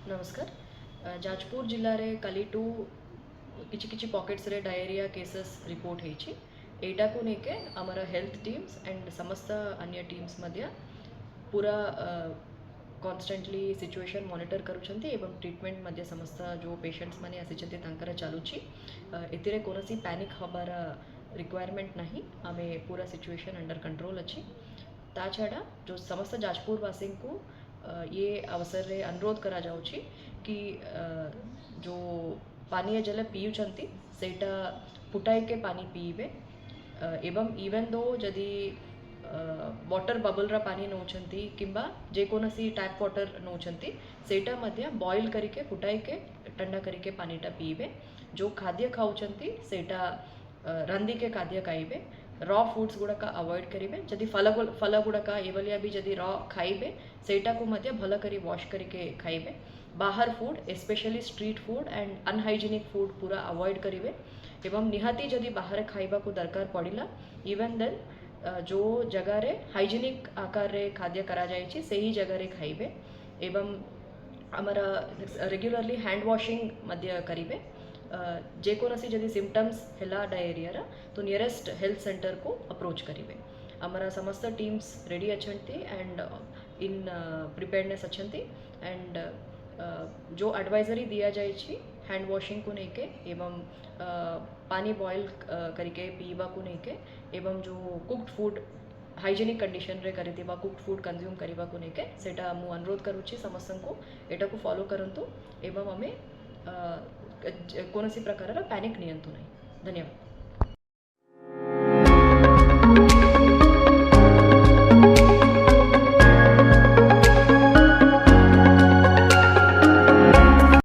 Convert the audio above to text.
नमस्कार जाजपुर जिले में कालीटू किछि पॉकेट्स रे डायरिया केसेस रिपोर्ट होईछि एटा को लेके हमारा हेल्थ टीम्स एंड समस्त अन्य टीम्स मध्य पूरा कॉन्स्टेंटली सिचुएशन मॉनिटर करूछंती एवं ट्रीटमेंट मध्य समस्त जो पेशेंट्स माने आसीछंती तांकर चालुछि एतिरे कोनोसी पैनिक हबार रिक्वायरमेंट नहीं आमे पूरा सिचुएशन अंडर कंट्रोल अच्छी ता छाड़ा जो समस्त जाजपुरवासी को ये अवसर रे अनुरोध करा जाउछि कि जो पानीय जल पीउछंती सेटा फुटाई के पानी पीबे एवं इवन दो जदि वाटर बबल रा पानी नौछंती किंबा जेकोनसी टैप वाटर नौछंती सेटा मध्य बॉईल करके फुटाई के ठंडा करके पानीटा पीबे जो खाद्य खाउछंती सेटा रंदी के खाद्य खाइबे रॉ फूड्स गुड़ाक अवॉइड करेंगे जदि फल गुड़ाक एवलिया भी जदि रॉ खाइबे सेटा को मध्य भल करी वॉश करके खाइबे बाहर food specially street food and unhygienic food पूरा अवॉइड करेंगे एवं निहाती जदि बाहर खाइबा को दरकार पड़िला इवन देन जो जगह रे हाइजेनिक आकार रे खाद्य करा जाइछि सेही जगह रे खाइबे एवं आमर रेग्युलरली हैंड वॉशिंग मध्य करेंगे जेकोसी जदि सिम्पटम्स है डायरिया तो नियरेस्ट हेल्थ सेंटर को अप्रोच करेंगे आमर समस्त टीम्स रेडी अच्छा एंड इन प्रिपेयर्डनेस अच्छा एंड जो एडवाइजरी दिया जाए हैंड वॉशिंग को लेके एवं पानी बॉयल करके पीवा को लेके एवं जो कुक्ड फूड हाइजेनिक कंडीशन रे करी कुक्ड फूड कंज्यूम करने को लेके सेटा मु अनुरोध करुच्ची समस्त को एटा को फॉलो करंतु एवं आमे कौन प्रकार पैनिक नियंतु नहीं। धन्यवाद।